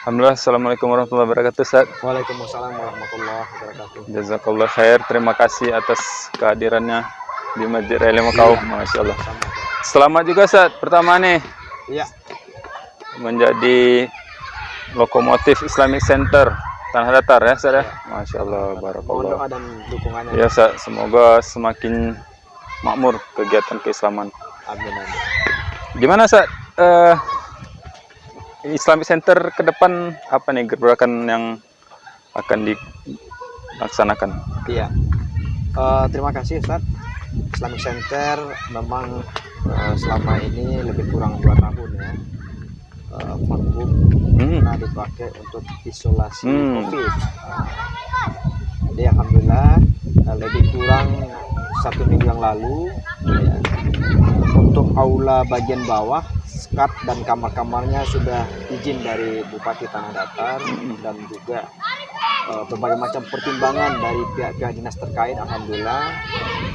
Alhamdulillah, Assalamualaikum warahmatullahi wabarakatuh, Ustaz. Waalaikumsalam warahmatullahi wabarakatuh. Jazakallah khair, terima kasih atas kehadirannya di Masjid Raya Limau. Masya Allah. Sama. Selamat juga, Ustaz. Pertama nih, Iya, menjadi lokomotif Islamic Center Tanah Datar ya, Ustaz ya. Masya Allah, mohon barakallah. doa dan dukungannya. Ya, Ustaz, semoga semakin makmur kegiatan keislaman. Amin, amin. Gimana, Ustaz? Islamic Center ke depan apa nih gerakan yang akan dilaksanakan? Iya. Terima kasih Ustaz. Islamic Center memang selama ini lebih kurang 2 tahun ya. Vakum karena dipakai untuk isolasi COVID. Jadi alhamdulillah lebih kurang 1 minggu yang lalu ya, untuk aula bagian bawah, skat dan kamar-kamarnya sudah izin dari Bupati Tanah Datar dan juga berbagai macam pertimbangan dari pihak-pihak dinas terkait. Alhamdulillah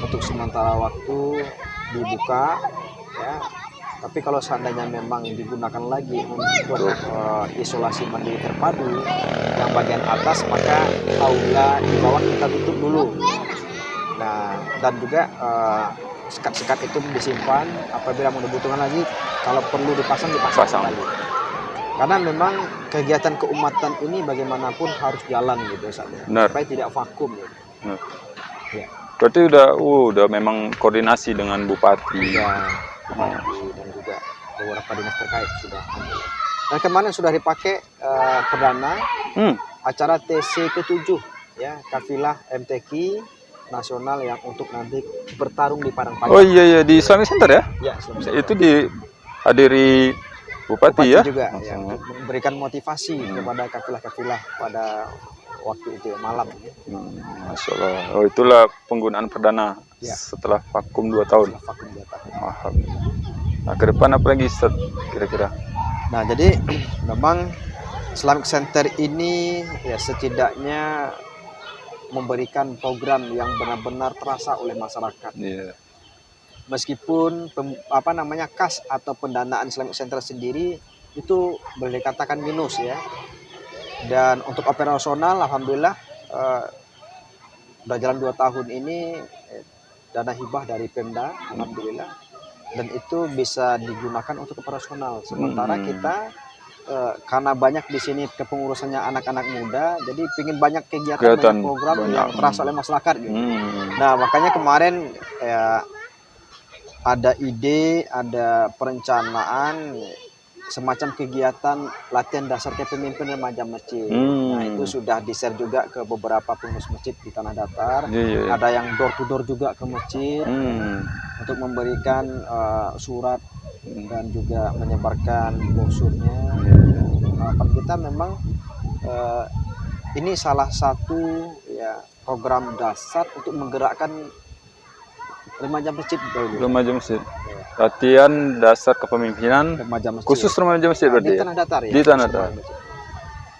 untuk sementara waktu dibuka ya. Tapi kalau seandainya memang digunakan lagi untuk isolasi mandiri terpadu yang bagian atas, maka aula di bawah kita tutup dulu. Nah, dan juga sekat-sekat itu disimpan, apabila mau dibutuhkan lagi, kalau perlu dipasang lagi. Karena memang kegiatan keumatan ini bagaimanapun harus jalan gitu saja, supaya tidak vakum gitu. Ya. Berarti udah memang koordinasi dengan Bupati. Ya, dan juga beberapa dinas terkait sudah. Dan kemarin sudah dipakai perdana acara TC ke-7 ya, kafilah MTQ nasional yang untuk nanti bertarung di Padang Panjang. Oh iya di Islamic Center ya? Ya, Islamic Center. Itu dihadiri Bupati ya? Juga ya, untuk memberikan motivasi kepada kafilah-kafilah pada waktu itu ya, malam. Masya Allah. Oh, itulah penggunaan perdana ya, setelah vakum 2 tahun. Setelah vakum 2 tahun. Nah, ke depan apa lagi kira-kira? Nah, jadi memang Islamic Center ini ya setidaknya memberikan program yang benar-benar terasa oleh masyarakat. Meskipun kas atau pendanaan Islamic Center sendiri itu boleh dikatakan minus ya. Dan untuk operasional alhamdulillah udah jalan 2 tahun ini dana hibah dari Pemda alhamdulillah, dan itu bisa digunakan untuk operasional. Sementara kita karena banyak di sini kepengurusannya anak-anak muda, jadi pingin banyak kegiatan program yang terasa oleh masyarakat gitu. Nah, makanya kemarin ya, ada ide, ada perencanaan semacam kegiatan latihan dasar kepemimpinan remaja masjid. Nah, itu sudah di-share juga ke beberapa pengurus masjid di Tanah Datar. Ada yang door to door juga ke masjid untuk memberikan surat dan juga menyebarkan brosurnya. Harapan kita memang ini salah satu ya program dasar untuk menggerakkan remaja masjid dulu. Remaja masjid. Latihan dasar kepemimpinan remaja masjid. Khusus remaja masjid berarti. Di Tanah Datar ya. Di Tanah Datar.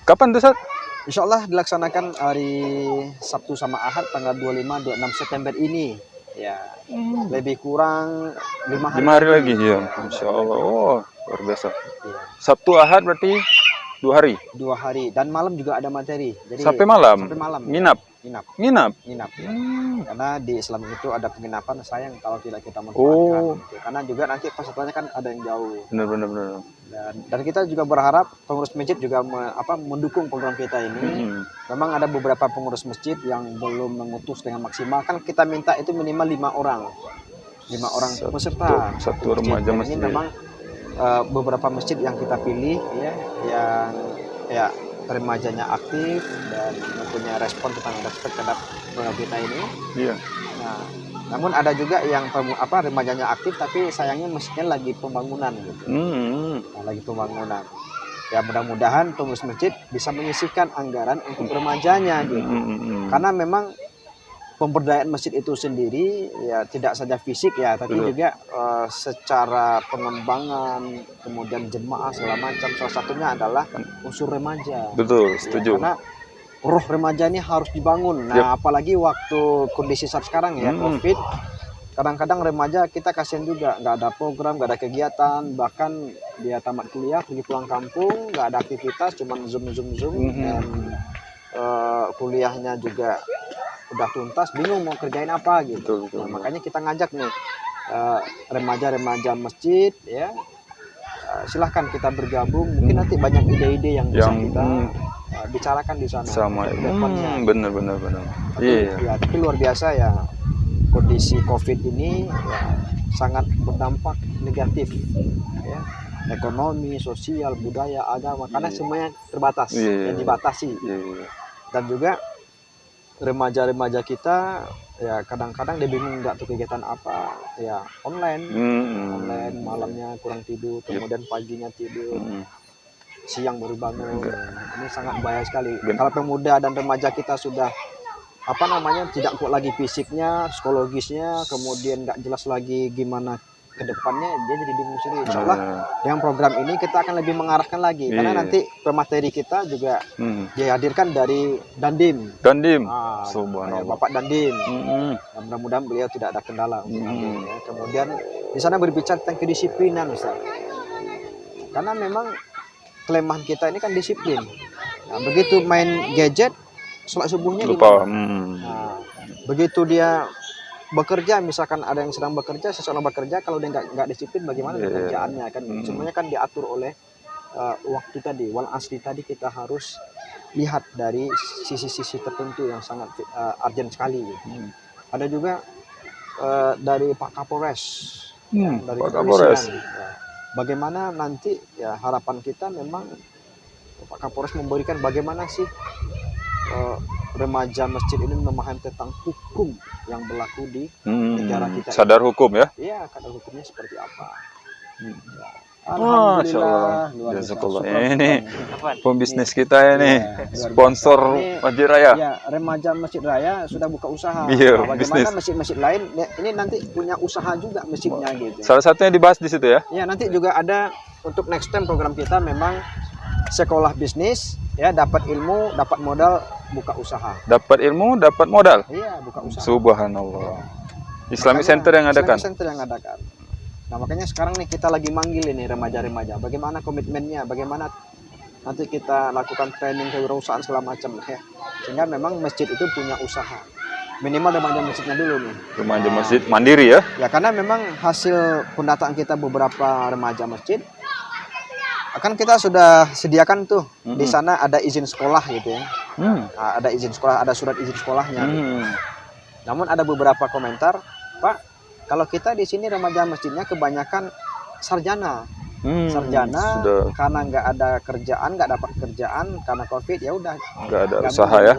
Kapan tuh, Ustaz? Insya Allah dilaksanakan hari Sabtu sama Ahad tanggal 25-26 September ini. Ya, lebih kurang 5 hari lagi ya. Insya Allah. Oh, luar biasa. Ya. Sabtu Ahad berarti 2 hari. 2 hari dan malam juga ada materi. Jadi sampai malam. Nginap. Ya. Karena di Islam itu ada penginapan, sayang kalau tidak kita manfaatkan. Gitu. Karena juga nanti pesertanya kan ada yang jauh. Benar. Dan kita juga berharap pengurus masjid juga mendukung program kita ini. Memang ada beberapa pengurus masjid yang belum mengutus dengan maksimal. Kan kita minta itu minimal 5 orang. 5 orang peserta. Satu remaja masjid. Ini memang beberapa masjid yang kita pilih ya, yang ya remajanya aktif dan mempunyai respon tentang respek terhadap program kita ini. Iya. Nah, namun ada juga yang remajanya aktif tapi sayangnya masjidnya lagi pembangunan gitu. Nah, lagi pembangunan. Ya mudah-mudahan pengurus masjid bisa menyisihkan anggaran untuk remajanya gitu. Karena memang pemberdayaan masjid itu sendiri ya tidak saja fisik ya, tapi juga secara pengembangan, kemudian jemaah segala macam. Salah satunya adalah unsur remaja. Betul, setuju. Ya, karena roh remaja ini harus dibangun. Nah, apalagi waktu kondisi saat sekarang ya, COVID, kadang-kadang remaja kita kasihan juga, nggak ada program, nggak ada kegiatan, bahkan dia tamat kuliah pergi pulang kampung, nggak ada aktivitas, cuman zoom dan kuliahnya juga udah tuntas, bingung mau kerjain apa gitu. Betul. Nah, makanya kita ngajak nih remaja-remaja masjid ya, silahkan kita bergabung, mungkin nanti banyak ide-ide yang bisa kita bicarakan di sana sama depannya. bener. Ya, tapi luar biasa ya, kondisi COVID ini ya, sangat berdampak negatif ya, ekonomi, sosial, budaya, agama, karena semuanya terbatas dan dibatasi. Dan juga remaja-remaja kita ya kadang-kadang dia bingung nggak tuh kegiatan apa ya, online malamnya kurang tidur, kemudian paginya tidur, siang baru bangun. Ini sangat bahaya sekali. Kalau pemuda dan remaja kita sudah tidak kuat lagi fisiknya, psikologisnya, kemudian nggak jelas lagi gimana ke depannya, dia jadi bingung sendiri. Insya Allah dengan program ini kita akan lebih mengarahkan lagi, karena nanti pemateri kita juga dihadirkan dari Dandim. Subhanallah. Bapak Dandim. Mudah-mudahan beliau tidak ada kendala. Ya. Kemudian di sana berbicara tentang kedisiplinan, Ustaz. Karena memang kelemahan kita ini kan disiplin. Nah, begitu main gadget, sholat subuhnya lupa. Nah, begitu dia bekerja, misalkan ada yang sedang bekerja, seseorang bekerja, kalau dia nggak disiplin, bagaimana pekerjaannya kan? Semuanya kan diatur oleh waktu tadi, wal asri tadi. Kita harus lihat dari sisi-sisi tertentu yang sangat urgent sekali. Ada juga dari Pak Kapolres, dari Pak Kapolres. Ya. Bagaimana nanti ya, harapan kita memang Pak Kapolres memberikan bagaimana sih remaja masjid ini memahami tentang hukum yang berlaku di negara kita. Sadar hukum ya? Iya, kadar hukumnya seperti apa. Alhamdulillah, luar biasa. Ini pembisnis kita ini, sponsor Masjid Raya. Ya, remaja Masjid Raya sudah buka usaha. Iya, bagaimana bisnis. masjid-masjid lain ini nanti punya usaha juga masjidnya gitu. Salah satunya dibahas di situ ya? Ya, nanti juga ada untuk next time program kita memang sekolah bisnis ya, dapat ilmu, dapat modal, buka usaha. Dapat ilmu, dapat modal. Iya, buka usaha. Subhanallah. Islamic Center yang adakan. Islamic Center yang adakan. Nah, makanya sekarang nih kita lagi manggil ini remaja-remaja. Bagaimana komitmennya? Bagaimana nanti kita lakukan training kewirausahaan segala macam ya. Sehingga memang masjid itu punya usaha. Minimal remaja masjidnya dulu nih. Remaja masjid mandiri ya? Ya, karena memang hasil pendataan kita beberapa remaja masjid, akan kita sudah sediakan tuh di sana ada izin sekolah gitu ya. Nah, ada izin sekolah, ada surat izin sekolahnya. Namun ada beberapa komentar, Pak, kalau kita di sini remaja masjidnya kebanyakan sarjana, karena nggak ada kerjaan, nggak dapat kerjaan karena COVID, ya udah nggak ada usaha ya.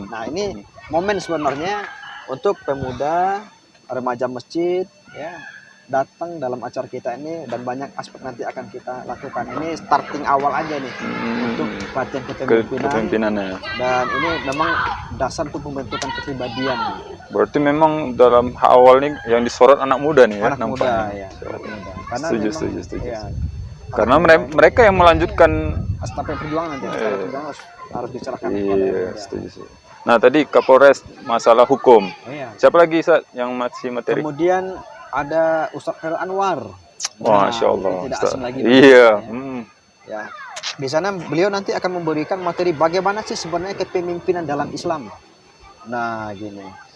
Nah, ini momen sebenarnya untuk pemuda remaja masjid ya, datang dalam acara kita ini, dan banyak aspek nanti akan kita lakukan. Ini starting awal aja nih untuk pelatihan kepemimpinan, dan ini memang dasar untuk pembentukan kepribadian. Berarti memang dalam awal nih yang disorot anak muda nih ya, anak muda ya, anak muda. Karena setuju. Ya, karena mereka yang melanjutkan estafet perjuangan nanti, harus diserahkan. Iya, setuju. Nah, tadi Kapolres masalah hukum. Siapa lagi yang masih materi? Kemudian ada Ustadz Khairul Anwar. Masya Allah. Tidak asing lagi. Iya. Ya. Di sana beliau nanti akan memberikan materi bagaimana sih sebenarnya kepemimpinan dalam Islam. Nah, gini.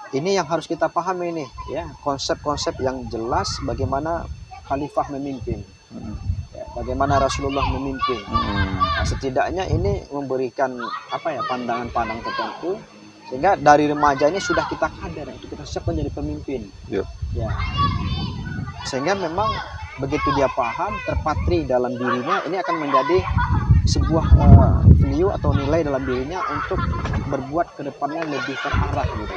Ini yang harus kita pahami nih, ya, konsep-konsep yang jelas bagaimana khalifah memimpin. Ya, bagaimana Rasulullah memimpin. Nah, setidaknya ini memberikan pandangan-pandangan tertentu, sehingga dari remaja ini sudah kita kader untuk kita siap menjadi pemimpin. Ya. Sehingga memang begitu dia paham, terpatri dalam dirinya, ini akan menjadi sebuah value atau nilai dalam dirinya untuk berbuat ke depannya lebih terarah gitu.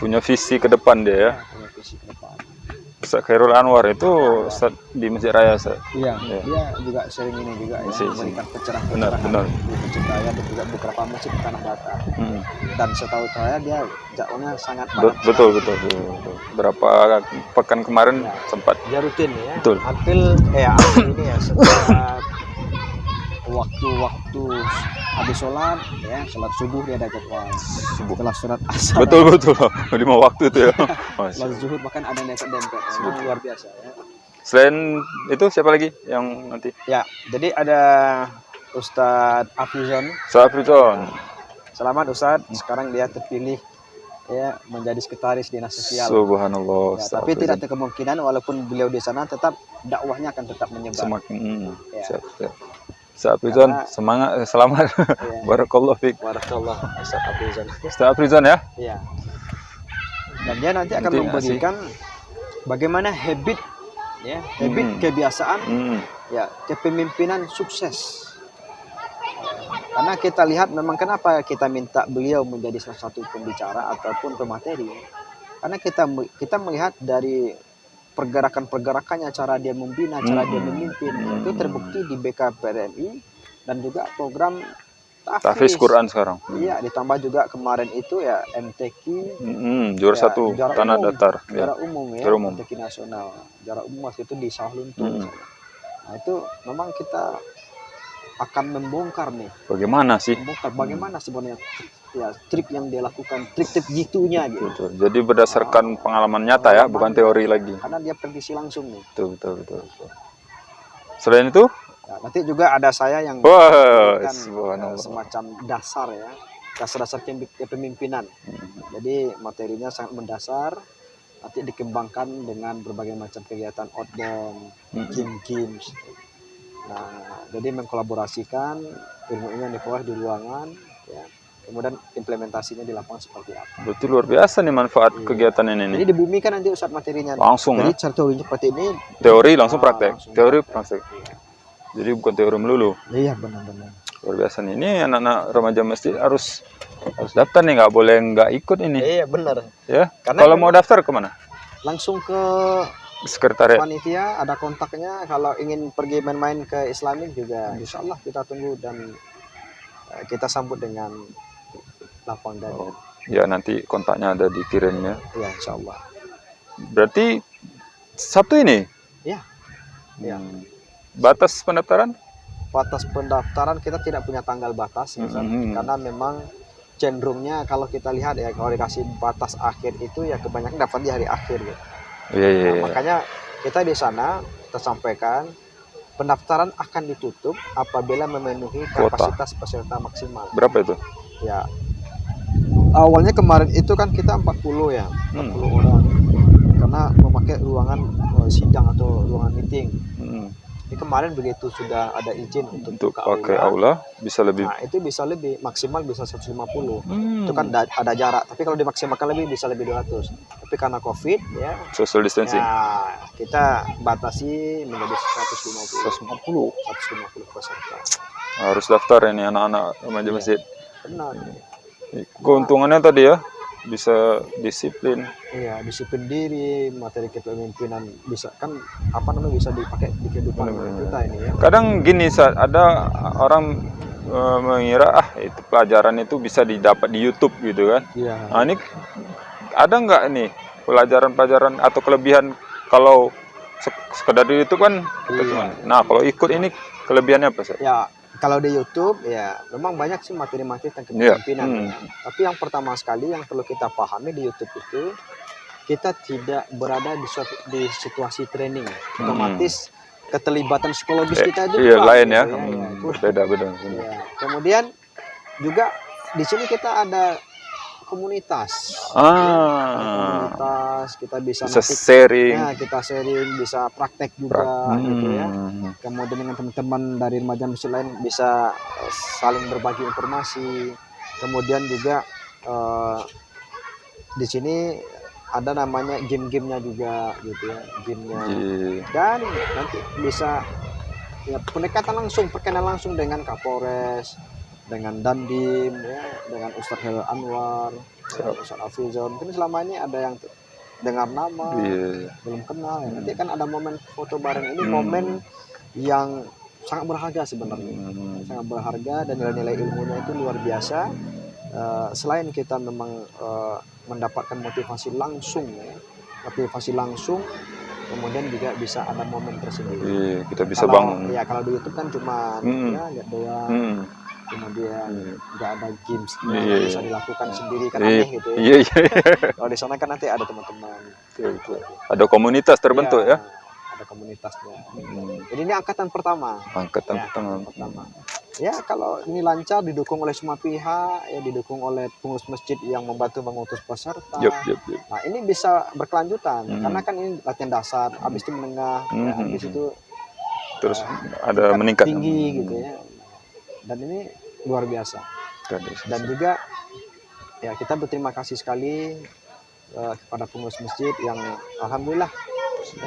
Punya visi ke depan dia ya. Punya visi ke depan. Ustaz Khairul Anwar itu Ustaz di Masjid Raya, Ustaz. Iya, dia juga sering ini juga ya, memberikan pencerahan benar. di Masjid Raya dan juga beberapa masjid di Tanah Datar. Dan setahu saya dia dakwahnya sangat padat. Betul. Berapa pekan kemarin sempat dia rutin ya. Betul. Hampir ini ya, setiap waktu-waktu habis sholat ya, sholat subuh dia ada jadwal. Subuh. Setelah sholat asar, Betul. 5 waktu itu ya. Masya sholat zuhur bahkan ada dempet-dempet. Memang luar biasa ya. Selain itu siapa lagi yang nanti? Ya, jadi ada Ustadz Afrizon. Safrizon. Selamat Ustadz, sekarang dia terpilih ya menjadi sekretaris dinas sosial. Subhanallah. Ya, tapi tidak ada kemungkinan walaupun beliau di sana tetap dakwahnya akan tetap menyebar. Semakin Ya. siap. Safrizon, Karena- semangat, selamat. Ya. Barakallah fiik. Barakallah Ustadz Afrizon. Ustaz Afrizon ya. Ya. Dan dia nanti akan Nanti memberikan bagaimana habit ya, habit kebiasaan ya kepemimpinan sukses. Karena kita lihat memang kenapa kita minta beliau menjadi salah satu pembicara ataupun pemateri. Karena kita melihat dari pergerakan-pergerakannya, cara dia membina, cara dia memimpin, itu terbukti di BKPRMI dan juga program Tahfiz Quran sekarang. Iya, ditambah juga kemarin itu ya MTQ Juara ya, satu juara tanah umum, datar. juara Ya. umum ya, Juara umum. MTQ nasional. Juara umum waktu itu di Sawah Lunto. Misalnya. Nah, itu memang kita akan membongkar nih. Bagaimana sih? Membongkar bagaimana sebenarnya ya trik yang dia lakukan, trik-trik gitunya gitu. Betul. Jadi berdasarkan pengalaman nyata ya, bukan teori lagi. Karena dia prediksi langsung nih. Betul. Selain itu, Ya, nanti juga ada saya yang wah, memberikan, subhanallah. semacam dasar ya, dasar-dasar kepemimpinan. Jadi materinya sangat mendasar, nanti dikembangkan dengan berbagai macam kegiatan outbound, games. Nah, jadi mengkolaborasikan ilmu-ilmu yang diperoleh di ruangan, ya. Kemudian implementasinya di lapangan seperti apa. Betul, luar biasa nih manfaat kegiatan ini nih. Jadi dibumikan nanti Ustadz materinya. Langsung Jadi ya. cara teorinya seperti ini. Teori langsung praktek. Langsung Teori praktek. praktek. Jadi bukan teori melulu. Iya benar-benar. Luar biasa nih. Ini anak-anak remaja masjid harus daftar nih, nggak boleh nggak ikut ini. Iya benar. Ya. Karena Kalau mau daftar kemana? Langsung ke Sekretariat. panitia, ada kontaknya. Kalau ingin pergi main-main ke Islamik juga, insya Allah kita tunggu dan kita sambut dengan lapang dada. Oh, ya nanti kontaknya ada dikirimnya. Ya insya Allah. Berarti Sabtu ini? Ya. Ya. Batas pendaftaran? Batas pendaftaran kita tidak punya tanggal batas, ya, Ustaz. Karena memang cenderungnya kalau kita lihat ya, kalau dikasih batas akhir itu ya kebanyakan dapat di hari akhir gitu. Iya. Makanya kita di sana kita sampaikan pendaftaran akan ditutup apabila memenuhi kapasitas peserta maksimal. Berapa itu? Ya. Awalnya kemarin itu kan kita 40 ya, 40 orang. Karena memakai ruangan sidang atau ruangan meeting. Ini kemarin begitu sudah ada izin untuk pakai aula bisa lebih. Nah, itu bisa lebih, maksimal bisa 150. Itu kan ada jarak, tapi kalau dimaksimalkan lebih bisa lebih 200. Tapi karena Covid ya, Social distancing. ya kita batasi menjadi 150 peserta. Harus daftar ini anak-anak remaja masjid. Benar. Keuntungannya tadi ya, bisa disiplin. Iya, disiplin diri, materi kepemimpinan bisa kan bisa dipakai di kehidupan kita ini ya. Kadang gini saat ada orang mengira itu pelajaran itu bisa didapat di YouTube gitu kan. Iya. Nah, ini ada nggak nih pelajaran-pelajaran atau kelebihan kalau sekedar di YouTube kan kita cuman. Nah, kalau ikut ini kelebihannya apa sih? Ya, kalau di YouTube ya memang banyak sih materi-materi tentang kepemimpinan. Ya. Tapi yang pertama sekali yang perlu kita pahami di YouTube itu kita tidak berada di situasi training. Otomatis keterlibatan psikologis kita itu lain ya. Beda. Ya. Kemudian juga di sini kita ada komunitas. Komunitas kita bisa sharing. Ya, kita sharing, bisa praktek juga gitu ya. Kemudian dengan teman-teman dari remaja masjid lain bisa saling berbagi informasi. Kemudian juga di sini ada namanya game-gamenya juga gitu ya, gamenya. Dan nanti bisa ya pendekatan langsung, perkenalan langsung dengan Kapolres, dengan Dandim ya, dengan Ustadz Helal Anwar, Ustadz Afrizon. Mungkin selama ini ada yang dengar nama, belum kenal ya. Nanti kan ada momen foto bareng ini, momen yang sangat berharga sebenarnya. Sangat berharga dan nilai-nilai ilmunya itu luar biasa. Selain kita memang mendapatkan motivasi langsung ya, kemudian juga bisa ada momen tersendiri. Iya, kita bisa Kalau bangun. ya kalau di YouTube kan cuma ya lihat doang, kemudian nggak ada games Iya, yang iya. bisa dilakukan sendiri kan Iya, aneh gitu ya. iya, iya. Kalau di sana kan nanti ada teman-teman. Ada komunitas terbentuk Iya, ya. ada komunitasnya. Jadi ini angkatan pertama. Angkatan Ya, pertama. pertama. Ya kalau ini lancar, didukung oleh semua pihak, ya didukung oleh pengurus masjid yang membantu mengutus peserta. Yup. Nah ini bisa berkelanjutan karena kan ini latihan dasar, habis itu menengah, ya, habis itu Terus ada tingkat meningkat. tinggi gitu ya. Dan ini luar biasa. Dan juga ya kita berterima kasih sekali kepada pengurus masjid yang alhamdulillah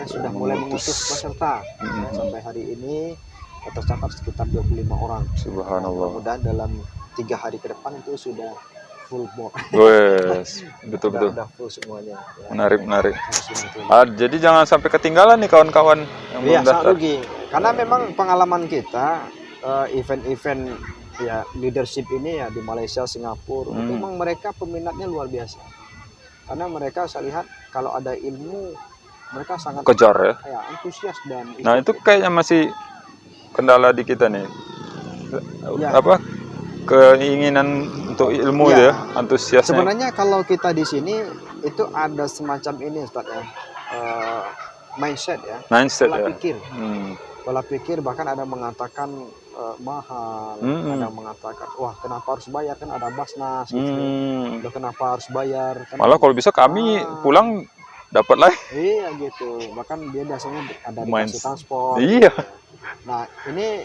sudah mulai mengutus peserta. Ya, sampai hari ini tercatat sekitar 25 orang. Subhanallah. Mudah-mudahan dalam 3 hari ke depan itu sudah full board. Wes, betul. Udah full semuanya. Ya. Menarik. Jadi jangan sampai ketinggalan nih kawan-kawan yang Iya, belum sangat daftar. rugi. Karena memang pengalaman kita event-event ya leadership ini ya di Malaysia, Singapura, memang mereka peminatnya luar biasa. Karena mereka saya lihat kalau ada ilmu mereka sangat Kejar ya. Antusias dan Nah, itu kayaknya masih kendala di kita nih. Ya. Apa? Keinginan untuk ilmu Ya. ya, antusiasnya. Sebenarnya kalau kita di sini itu ada semacam ini Ustaz ya. Mindset ya. Mindset Pola ya. pikir. Hmm. Pola pikir bahkan ada mengatakan mahal, ada mengatakan wah kenapa harus bayar, kan ada Basnas gitu. Loh, kenapa harus bayar? Kan Malah kalau bisa kami pulang dapat lah. iya gitu. Bahkan dia biasanya ada dikasih transport. Iya. Nah, ini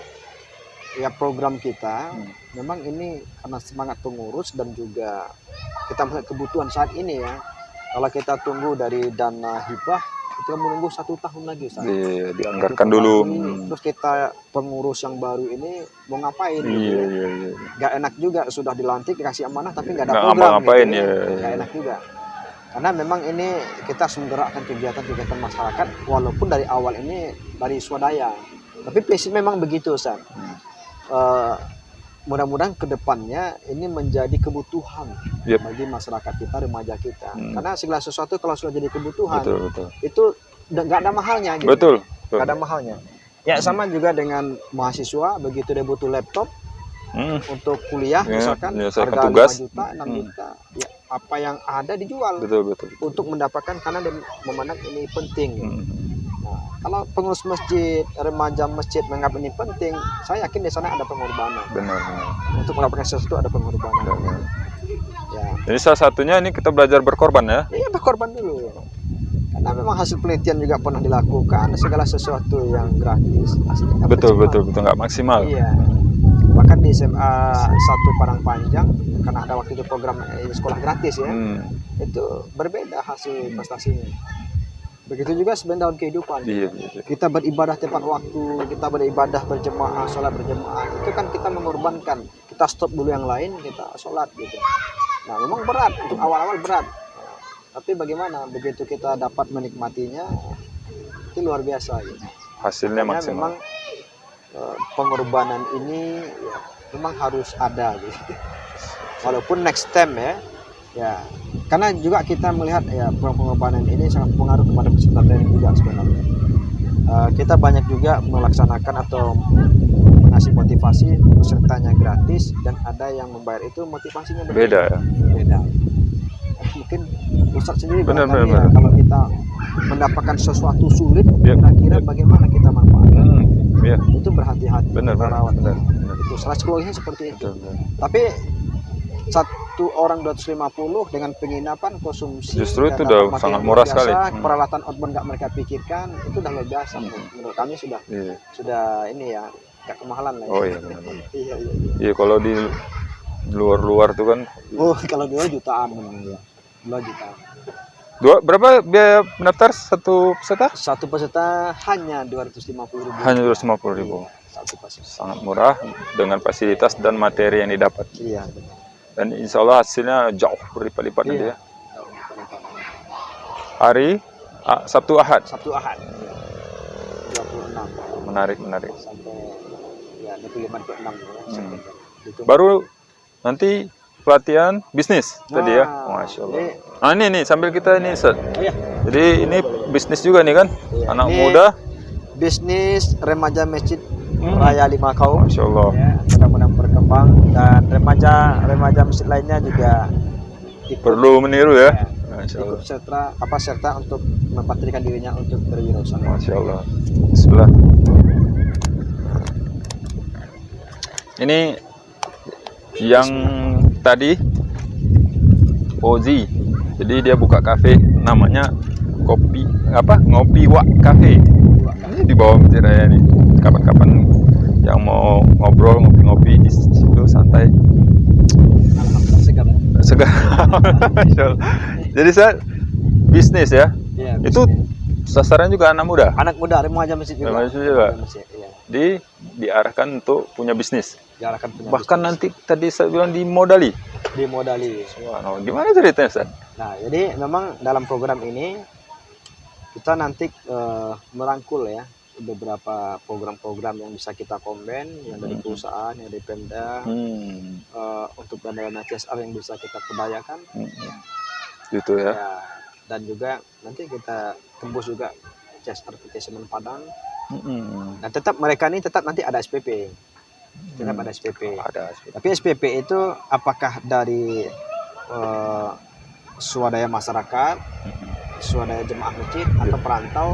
ya program kita memang ini karena semangat pengurus dan juga kita melihat kebutuhan saat ini ya. Kalau kita tunggu dari dana hibah itu menunggu 1 tahun lagi Ustaz. Iya, dianggarkan dulu. Terus kita pengurus yang baru ini mau ngapain gitu. Iya. Gak enak juga sudah dilantik dikasih amanah tapi nggak ada Nggak program ngapa-ngapain, gitu. ya. Gak enak juga. Karena memang ini kita harus menggerakkan kegiatan-kegiatan masyarakat walaupun dari awal ini dari swadaya. Tapi prinsip memang begitu Ustaz. Mudah-mudahan kedepannya ini menjadi kebutuhan bagi masyarakat kita, remaja kita. Karena segala sesuatu kalau sudah jadi kebutuhan, Betul. itu nggak ada mahalnya. Gitu. Betul. Nggak ada mahalnya. Ya sama juga dengan mahasiswa, begitu dia butuh laptop untuk kuliah, misalkan harga tugas. 5 juta, 6 juta, ya apa yang ada dijual. Betul. Untuk mendapatkan karena dia memandang ini penting. Nah, kalau pengurus masjid, remaja masjid menganggap ini penting, saya yakin di sana ada pengorbanan. Benar. Untuk mendapatkan sesuatu ada pengorbanan. Ya. Jadi salah satunya ini kita belajar berkorban ya. Iya, berkorban dulu. Karena memang hasil penelitian juga pernah dilakukan, segala sesuatu yang gratis aslinya Betul, nggak maksimal. Iya. Bahkan di SMA 1 Padang Panjang, karena ada waktu itu program sekolah gratis ya, itu berbeda hasil prestasinya. Begitu juga sebenarnya dalam kehidupan. Iya. Kita beribadah tepat waktu, kita beribadah berjemaah, sholat berjemaah, itu kan kita mengorbankan. Kita stop dulu yang lain, kita sholat gitu. Nah memang berat, untuk awal-awal berat. Tapi bagaimana, begitu kita dapat menikmatinya, itu luar biasa gitu. Hasilnya Makanya maksimal. memang pengorbanan ini ya, memang harus ada gitu. Walaupun next time ya karena juga kita melihat ya pengorbanan ini sangat pengaruh kepada peserta training juga sebenarnya. Kita banyak juga melaksanakan atau mengasih motivasi pesertanya gratis dan ada yang membayar itu motivasinya Beda ya. Beda. Mungkin Ustaz sendiri Benar. ya, kalau kita mendapatkan sesuatu sulit kira-kira bagaimana kita manfaatkan. Iya. Itu berhati-hati. Benar. Itu salah psikologisnya seperti itu. Betul. Tapi 1 orang 250 dengan penginapan, konsumsi justru itu data udah sangat murah sekali. Peralatan outbound nggak mereka pikirkan itu udah luar biasa. Menurut kami sudah ini ya nggak kemahalan lah ya. Oh iya benar. Iya. Iya, kalau di luar tuh kan. Oh kalau dua jutaan memang ya. 2 jutaan. Berapa biaya mendaftar satu peserta? Satu peserta hanya 250.000. Hanya 250.000. Satu peserta. Sangat murah dengan fasilitas dan materi yang didapat. Iya. Dan insya Allah hasilnya jauh berlipat-lipat nanti ya. Hari Sabtu Ahad. Sabtu Ahad. 26. Menarik. Sampai ya 25-26 ya. Baru nanti pelatihan bisnis tadi ya. Masya Allah. Nah ini sambil kita ini Ustaz. Iya. Jadi ini bisnis juga nih kan, Iya, anak ini muda. bisnis remaja Masjid Hmm. Raya Lima Kaum. Masya Allah. Ya, mudah-mudahan berkembang, dan remaja masjid lainnya juga ikut, Perlu meniru ya. ya, Masya Allah. ikut serta untuk mempatrikan dirinya untuk berwirausaha. Masya Allah. Bismillah. Ini yang tadi Ozi. Jadi dia buka kafe namanya Ngopi Wak Cafe. Ini di bawah Masjid Raya nih. Kapan-kapan yang mau ngobrol ngopi-ngopi di situ santai. Alhamdulillah segar ya. Segar. Masya Allah. Jadi saya bisnis ya. Iya, Itu sasaran juga anak muda. anak muda remaja masjid juga. Remaja juga. Remaja masjid, iya. Diarahkan untuk punya bisnis. Diarahkan punya Bahkan bisnis. nanti tadi saya bilang dimodali. dimodali. Wah, gimana ceritanya, Ustaz? Nah, jadi memang dalam program ini kita nanti merangkul ya beberapa program-program yang bisa kita combine, yang dari perusahaan, yang dari Pemda, untuk dana-dana CSR yang bisa kita pedayakan. Gitu ya. Ya, dan juga nanti kita tembus juga CSR PT Semen Padang. Dan tetap mereka ini tetap nanti ada SPP. Tetap ada SPP. Ada. Tapi SPP itu apakah dari swadaya masyarakat, swadaya jemaah masjid, atau perantau,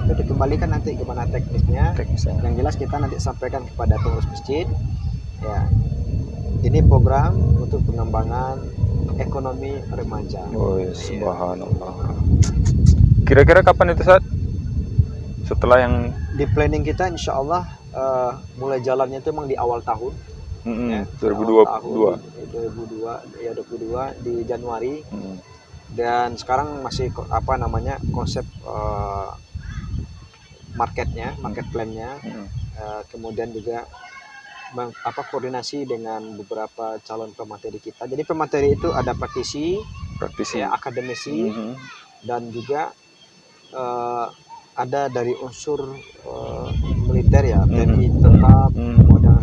itu dikembalikan nanti gimana teknisnya. Yang jelas kita nanti sampaikan kepada pengurus masjid. Ya, ini program untuk pengembangan ekonomi remaja. Oh, ya, subhanallah. Kira-kira kapan itu, Ustaz? Setelah yang Di planning kita insya Allah mulai jalannya itu memang di awal tahun. Ya, 2022. 2022 di Januari. Dan sekarang masih konsep market plan-nya, kemudian juga koordinasi dengan beberapa calon pemateri kita. Jadi pemateri itu ada praktisi, ya, akademisi, dan juga ada dari unsur militer ya, TNI tetap, kemudian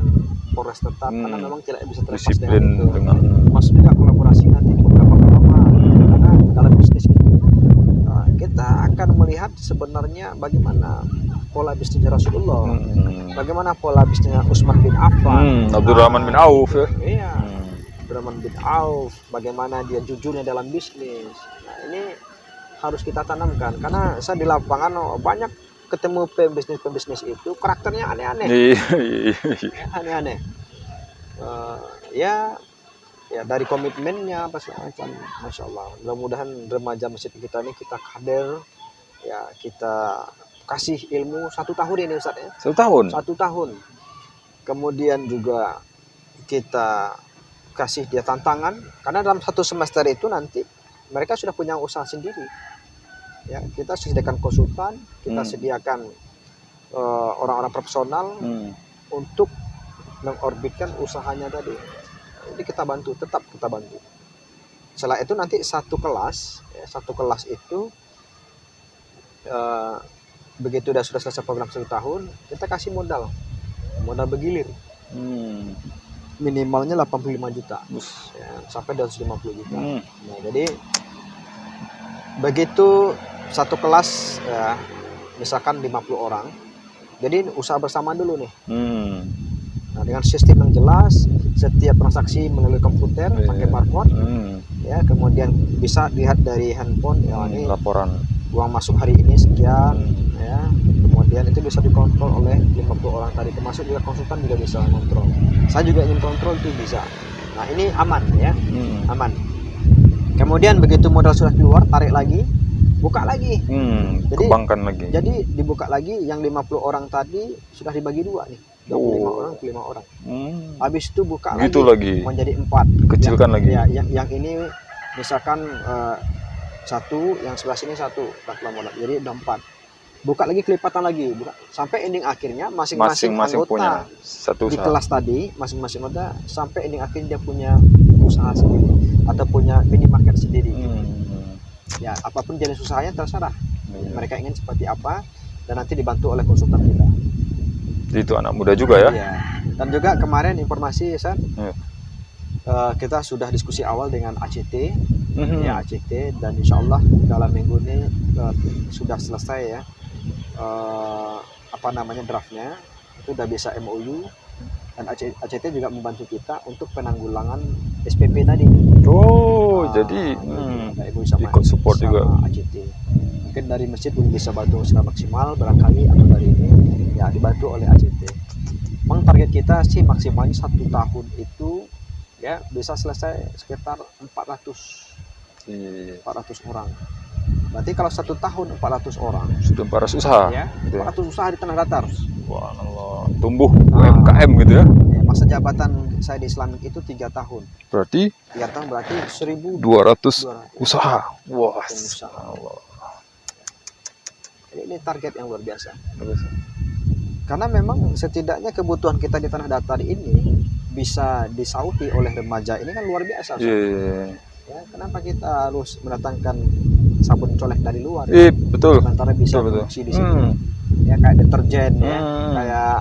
Polres tetap, karena memang tidak bisa terlepas disiplin dengan masuk juga kolaborasi nanti beberapa ulama, karena dalam bisnis itu kita akan melihat sebenarnya bagaimana pola bisnisnya Rasulullah, bagaimana pola bisnisnya Utsman bin Affan, Abdurrahman bin Auf ya. Iya, Abdurrahman bin Auf, bagaimana dia jujurnya dalam bisnis. Nah, ini harus kita tanamkan, karena saya di lapangan banyak ketemu pembisnis itu karakternya aneh-aneh. Aneh-aneh. Ya dari komitmennya apa segala macam, masya Allah. Mudah-mudahan remaja masjid kita ini kita kader, ya kita kasih ilmu 1 tahun ini, Ustaz ya. 1 tahun. 1 tahun. Kemudian juga kita kasih dia tantangan, karena dalam 1 semester itu nanti mereka sudah punya usaha sendiri. Ya, kita sediakan konsultan, kita sediakan orang-orang profesional untuk mengorbitkan usahanya tadi. Jadi kita bantu, tetap kita bantu. Setelah itu nanti satu kelas itu begitu sudah selesai program 1 tahun, kita kasih modal bergilir. Minimalnya 85 juta, ya, sampai 250 juta. Nah, jadi begitu satu kelas, ya, misalkan 50 orang, jadi usaha bersama dulu nih. Nah, dengan sistem yang jelas, setiap transaksi melalui komputer pakai barcode, ya, kemudian bisa lihat dari handphone, ya, ini laporan uang masuk hari ini sekian, ya, kemudian itu bisa dikontrol oleh 50 orang tadi, termasuk juga konsultan juga bisa kontrol. Saya juga ingin kontrol, itu bisa. Nah, ini aman ya, aman. Kemudian begitu modal sudah keluar, tarik lagi, buka lagi. Jadi kembangkan lagi. Jadi dibuka lagi, yang 50 orang tadi sudah dibagi 2 nih. 25 orang. Habis itu buka gitu lagi menjadi 4. Kecilkan lagi. Ya, yang ini misalkan 1, yang sebelah sini 1, jadi udah 4. Buka lagi, kelipatan lagi, buka sampai ending akhirnya masing-masing anggota punya satu di usaha. kelas tadi, masing-masing anggota sampai ending akhirnya dia punya usaha sendiri atau punya minimarket sendiri. Ya, apapun jenis usahanya terserah. Mereka ingin seperti apa, dan nanti dibantu oleh konsultan kita. Itu anak muda juga ya. Iya. Dan juga kemarin informasi, San, kita sudah diskusi awal dengan ACT, Mhm. ya ACT, dan insya Allah dalam minggu ini sudah selesai ya, apa namanya, draftnya itu udah bisa MOU, dan ACT juga membantu kita untuk penanggulangan SPP tadi. Oh, Nah, jadi ada MOU sama, ikut support juga. ACT. Mungkin dari masjid belum bisa bantu secara maksimal barangkali, atau dari ini ya dibantu oleh ACT. Memang target kita sih maksimalnya 1 tahun itu ya bisa selesai sekitar 400 Iya. orang. Berarti kalau 1 tahun 400 orang, Sudah 400 usaha. ya, Gitu. 400 usaha di tanah datar. Wah, Allah. Tumbuh Nah. UMKM gitu ya. Ya, masa jabatan saya di Islamic itu 3 tahun. Berarti 3 tahun berarti 200 1.200 usaha. Wah, usaha. Allah. Jadi ini target yang luar biasa. Bagus. Karena memang setidaknya kebutuhan kita di tanah datar ini bisa disauti oleh remaja ini kan luar biasa. Ustaz. Iya. Ya, kenapa kita harus mendatangkan sabun colek dari luar? Betul. Sementara bisa Betul. produksi di sini. Ya kayak deterjen ya, kayak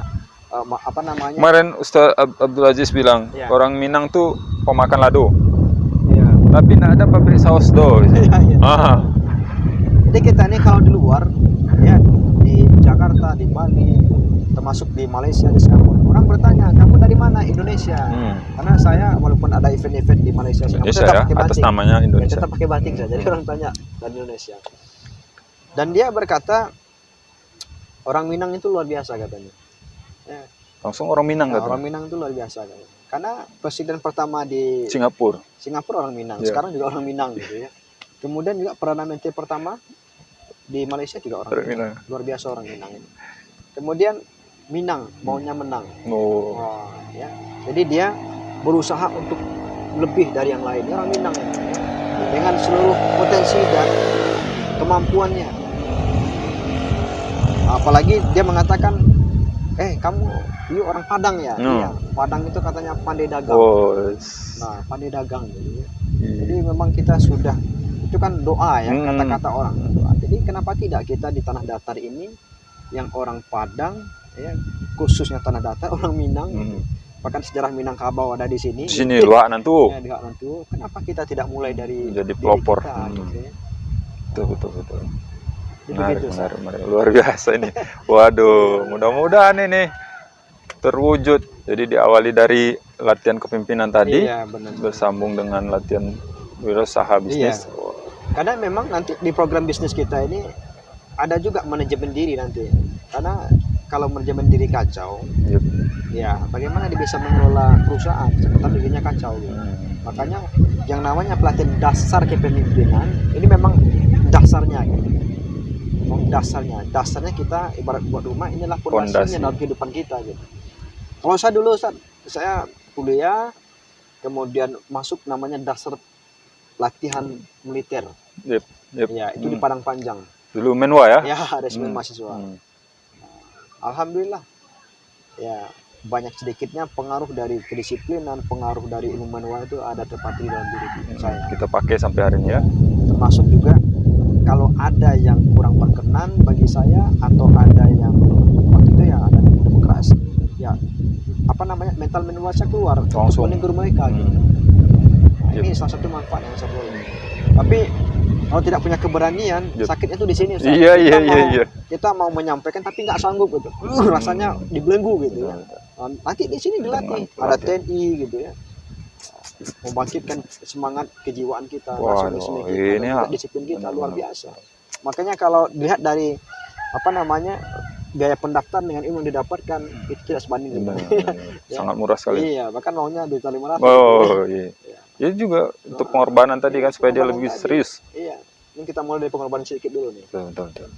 apa namanya? Kemarin Ustaz Abdul Aziz bilang Ya. orang Minang tuh pemakan lado, Ya. tapi nggak ada pabrik saus do. Ya, ya. Ah, Jadi kita ini kalau di luar ya, di Jakarta, di Bali, termasuk di Malaysia, di Singapura, orang bertanya, kamu dari mana? Indonesia. Karena saya walaupun ada event-event di Malaysia, Singapura, Indonesia tetap ya, pakai atas batik. namanya Ya, Indonesia. tetap pakai batik saja. Jadi orang tanya dari Indonesia. Dan dia berkata orang Minang itu luar biasa katanya. Ya, Langsung orang Minang nah, katanya. orang Minang itu luar biasa katanya. Karena presiden pertama di Singapura. Singapura orang Minang, Ya. sekarang juga orang Minang gitu ya. Kemudian juga perdana menteri pertama di Malaysia juga orang Orang Minang. Minang. Luar biasa orang Minang ini. Kemudian Minang maunya menang. Oh, Wah, ya. Jadi dia berusaha untuk lebih dari yang lain. Orang Minang ini, ya. Dengan seluruh potensi dan kemampuannya. Apalagi dia mengatakan, kamu you orang Padang ya? Iya. Padang itu katanya pandai dagang. oh, Nah, pandai dagang gitu ya. iya. Jadi memang kita sudah, itu kan doa ya, Hmm. kata-kata orang doa. Jadi kenapa tidak kita di tanah datar ini yang orang Padang ya, khususnya tanah datar orang Minang, gitu. Bahkan sejarah Minangkabau ada di sini. Di sini luar nantu. Ya, di Nantu. Kenapa kita tidak mulai dari Jadi diri pelopor. kita, gitu ya. Betul. Jadi Menarik, begitu, Ustaz. menarik. Luar biasa ini. Waduh, mudah-mudahan ini terwujud. Jadi diawali dari latihan kepemimpinan tadi, Iya, benar. bersambung dengan latihan wirausaha bisnis. Iya. Karena memang nanti di program bisnis kita ini ada juga manajemen diri nanti. Karena kalau manajemen diri kacau, Yep. ya bagaimana dia bisa mengelola perusahaan sementara dirinya kacau gitu. Makanya yang namanya pelatihan dasar kepemimpinan ini memang dasarnya gitu. Dasarnya kita ibarat buat rumah, inilah pondasinya dalam kehidupan kita gitu. Kalau saya dulu saya kuliah, kemudian masuk namanya dasar latihan militer. Yep. Ya, itu di Padang Panjang. Dulu Menwa ya? Ya, resimen mahasiswa. Alhamdulillah. Ya, banyak sedikitnya pengaruh dari kedisiplinan, pengaruh dari ilmu manual itu ada terpatri dalam diri saya. Kita pakai sampai hari ini ya. Termasuk juga kalau ada yang kurang berkenan bagi saya, atau ada yang waktu itu ya ada yang demokrasi, ya apa namanya, mental manual saya keluar Langsung menegur mereka gitu. Nah, ini salah satu manfaat yang saya boleh. Tapi kalau tidak punya keberanian, sakitnya tuh di sini. Ustaz. Iya. Kita mau menyampaikan tapi nggak sanggup gitu. Rasanya dibelenggu gitu ya. Nanti di sini dilatih, ada TNI gitu ya. Membangkitkan semangat kejiwaan kita, nasionalisme kita, ini dan disiplin kita luar biasa. Makanya kalau dilihat dari apa namanya, biaya pendaftaran dengan ilmu yang didapatkan itu tidak sebanding. Sangat murah sekali. Iya, bahkan maunya 2.500. Oh iya. Ya juga untuk pengorbanan tadi kan, supaya dia lebih serius. Iya. Ini kita mulai dari pengorbanan sedikit dulu nih. Betul.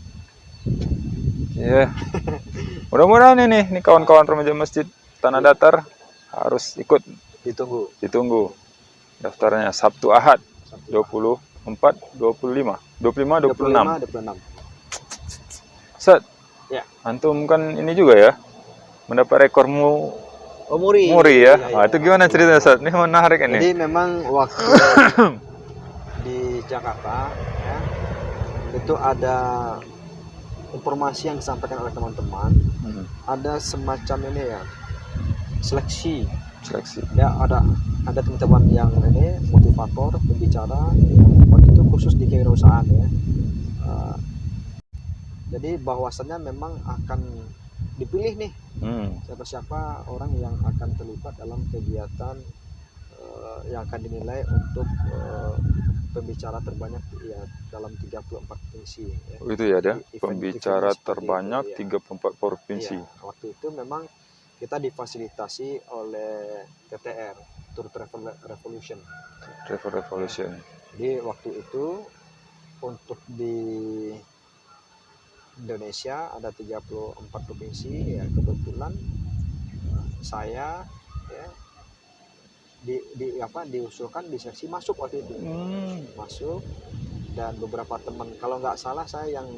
Iya. Mudah-mudahan ini kawan-kawan remaja masjid Tanah Datar harus ikut. Ditunggu. Daftarnya Sabtu Ahad 24, 25, 26. Ustaz. Ya. Antum kan ini juga ya, mendapat rekormu Muri ya. Iya. Itu gimana ceritanya, Ustaz? Ini menarik ini. Jadi memang waktu di Jakarta ya, itu ada informasi yang disampaikan oleh teman-teman, ada semacam ini ya, seleksi Seleksi. Ya ada teman-teman yang ini motivator, pembicara yang waktu itu khusus di kewirausahaan ya. Jadi bahwasannya memang akan dipilih nih siapa-siapa orang yang akan terlibat dalam kegiatan yang akan dinilai untuk pembicara terbanyak ya dalam 34 provinsi ya. Oh, itu ya ada Event- pembicara eventnya seperti terbanyak itu, ya. 34 provinsi. Iya, waktu itu memang kita difasilitasi oleh TTR, Tour Travel Revolution. Travel Revolution. Jadi waktu itu untuk di Indonesia ada 34 provinsi ya, kebetulan saya ya diusulkan di seleksi masuk waktu itu. Masuk, dan beberapa teman, kalau nggak salah saya yang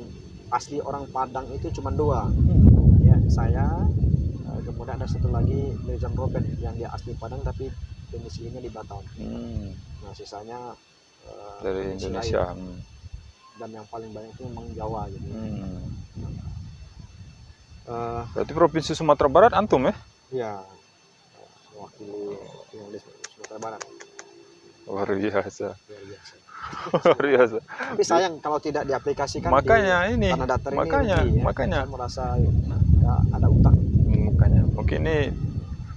asli orang Padang itu cuma 2 ya, saya kemudian ada satu lagi Legend Robert yang dia asli Padang tapi domisilinya di Batam. Nah sisanya Dari provinsi Indonesia. lain. Dan yang paling banyak itu memang Jawa gitu. Berarti provinsi Sumatera Barat antum ya? Ya, mewakili yang di Sumatera Barat. Luar biasa. Luar biasa. Luar biasa. Tapi sayang kalau tidak diaplikasikan Makanya di ini, tanah datar ini makanya, rugi, ya. makanya. Saya merasa ya, ada utang. Makanya. Mungkin ini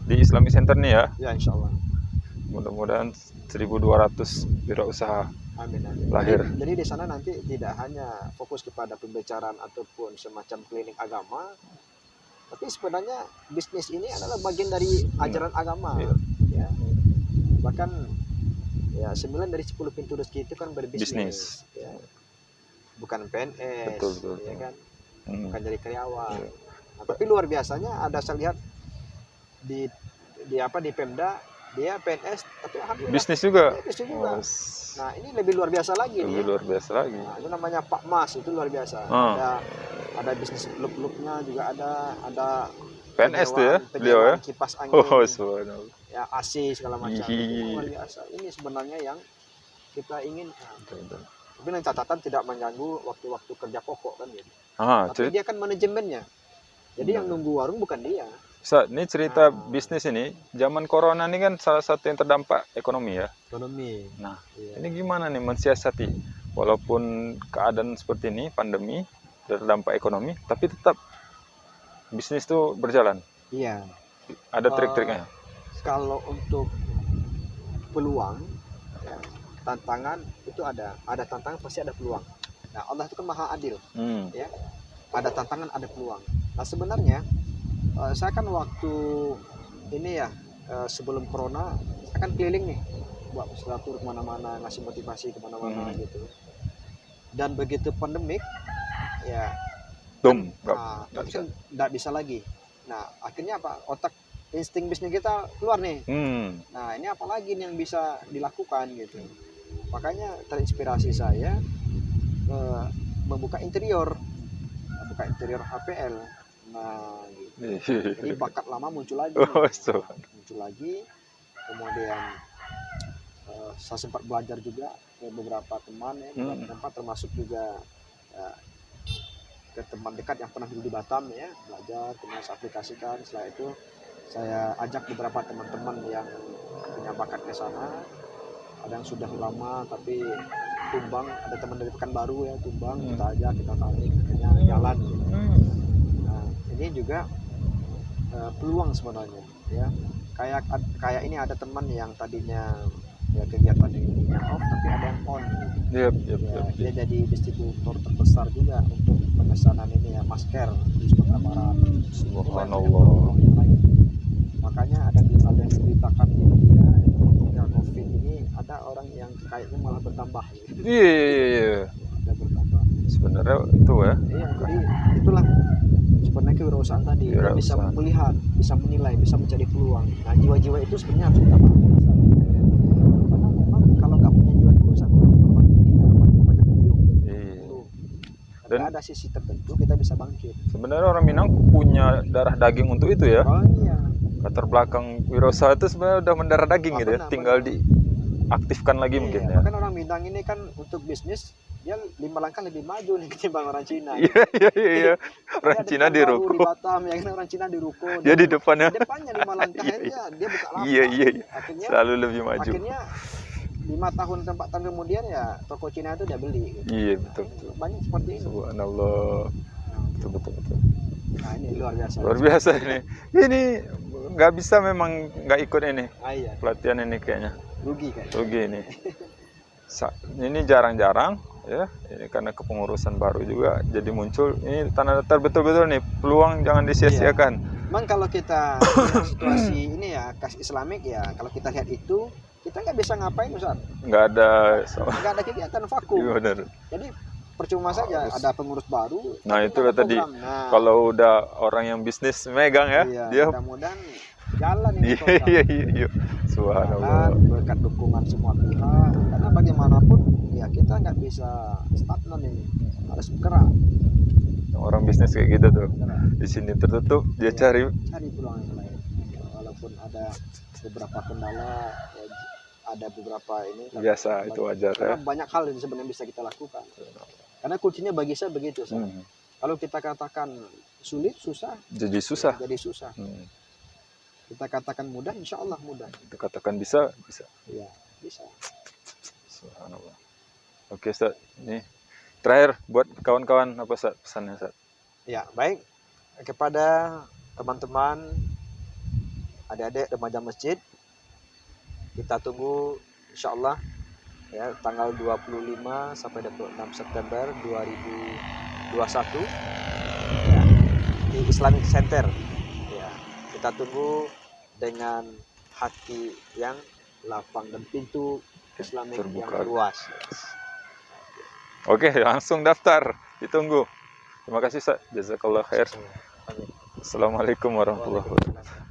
di Islamic Center nih ya. Ya insya Allah. Mudah-mudahan 1.200 wirausaha Amin, amin. lahir. Jadi di sana nanti tidak hanya fokus kepada pembicaraan ataupun semacam klinik agama, tapi sebenarnya bisnis ini adalah bagian dari ajaran agama. Iya. Ya. Bahkan ya 9 dari 10 pintu rezeki itu kan berbisnis. Ya. Bukan PNS, Betul. ya kan? Bukan jadi karyawan. Iya. Nah, tapi luar biasanya ada saya lihat di Pemda dia PNS tapi alhamdulillah Bisnis juga. bisnis juga. Oh, Nah ini lebih luar biasa lagi lebih nih. luar biasa lagi. Nah, itu namanya Pak Mas, itu luar biasa. Ada bisnis klub-klubnya juga ada PNS tuh ya, beliau ya. kipas angin, Oh, subhanallah. ya AC segala macam. Ih. Itu luar biasa. Ini sebenarnya yang kita inginkan. Tapi dengan catatan tidak mengganggu waktu-waktu kerja pokok kan gitu. Tapi dia kan manajemennya. Jadi yang nunggu warung bukan dia. Ustaz, ini cerita bisnis ini, zaman corona ini kan salah satu yang terdampak ekonomi ya. Ekonomi. Nah, Iya. ini gimana nih mensiasati? Walaupun keadaan seperti ini, pandemi, terdampak ekonomi, tapi tetap bisnis itu berjalan. Iya. Ada trik-triknya. Kalau untuk peluang, ya, tantangan itu ada tantangan pasti ada peluang. Nah Allah itu kan maha adil, ya. Ada tantangan ada peluang. Nah sebenarnya saya kan waktu ini ya sebelum corona saya kan keliling nih buat tur kemana-mana, ngasih motivasi kemana-mana gitu. Dan begitu pandemik ya tapi kan nggak bisa lagi. Nah akhirnya apa, insting bisnis kita keluar nih. Nah ini apa lagi nih yang bisa dilakukan gitu. Makanya terinspirasi saya membuka interior HPL. Nah gitu. Jadi bakat lama muncul lagi. Muncul lagi. Kemudian saya sempat belajar juga ke beberapa teman ya, beberapa tempat, termasuk juga ke teman dekat yang pernah dulu di Batam ya, belajar, kemudian saya aplikasikan. Setelah itu saya ajak beberapa teman-teman yang punya bakat ke sana. Ada yang sudah lama tapi tumbang, ada teman dari Pekanbaru ya tumbang, kita ajak, kita tarik, akhirnya jalan gitu. Nah ini juga peluang sebenarnya ya, kayak ini ada teman yang tadinya ya kegiatan ininya off tapi ada yang on gitu. Dia jadi distributor terbesar juga untuk pemesanan ini ya, masker di Sumatera Barat. Subhanallah. Makanya ada yang diberitakan di media ya, COVID ini ada orang yang kayaknya malah bertambah gitu. Iya. Ada bertambah. Sebenarnya itu ya. Iya, jadi itulah sebenarnya kewirausahaan tadi. Kita bisa melihat, bisa menilai, bisa mencari peluang. Nah jiwa-jiwa itu sebenarnya harus kita bangun. Karena memang kalau nggak punya jiwa kewirausahaan memang ini ya banyak beliau. Dan ada sisi tertentu kita bisa bangkit. Sebenarnya orang Minang punya darah daging untuk itu ya. Oh iya. Latar belakang wirausaha itu sebenarnya udah mendarah daging gitu ya, tinggal diaktifkan lagi mungkin ya. Bahkan orang Minang ini kan untuk bisnis dia 5 langkah lebih maju nih ketimbang orang Cina. Iya. Orang Dia Cina depan di baru ruko. di Batam, ya kan orang Cina di ruko. Dia di depannya. Depannya 5 langkah dia buka lapak. Iya. Akhirnya Selalu lebih maju. akhirnya 5 tahun 4 tahun kemudian ya toko Cina itu dia beli. Gitu. Iya, betul. Banyak seperti ini. Subhanallah. Betul. Nah ini luar biasa. Luar biasa ini. Ini nggak bisa memang nggak ikut ini Iya. pelatihan ini kayaknya. Rugi kan. Rugi ini. Ini jarang-jarang ya. Ini karena kepengurusan baru juga jadi muncul. Ini tanda-tanda betul-betul nih peluang jangan disia-siakan. Memang kalau kita lihat situasi ini ya kas Islamik ya, kalau kita lihat itu kita nggak bisa ngapain Ustaz. Nggak ada Kegiatan vakum. Iya, benar. Jadi percuma saja ada pengurus baru. Nah itu tadi Nah, kalau udah orang yang bisnis megang ya, iya, dia mudah-mudahan jalan ini iya. Subhanallah. jalan berkat dukungan semua pihak. Karena bagaimanapun ya kita nggak bisa stagnan ini, harus bergerak. Orang bisnis kayak gitu tuh. Di sini tertutup, dia cari Peluang yang lain. Walaupun ada beberapa kendala, ya, ada beberapa ini. biasa, itu wajar ya. Karena banyak hal yang sebenarnya bisa kita lakukan. Karena kuncinya bagi saya begitu. Kalau kita katakan sulit, susah. Jadi susah. Kita katakan mudah, insya Allah mudah. Kita katakan bisa. Iya, bisa. Subhanallah. Oke, Ustaz. Nih, terakhir buat kawan-kawan apa Ustaz pesannya, Ustaz? Ya, baik. Kepada teman-teman, adik-adik remaja masjid, kita tunggu insya Allah ya tanggal 25 sampai 26 September 2021 ya, di Islamic Center ya, kita tunggu dengan hati yang lapang dan pintu Islamic terbuka, yang luas. Oke, langsung daftar, ditunggu. Terima kasih Ustaz, jazakallah khair. Assalamualaikum warahmatullahi wabarakatuh.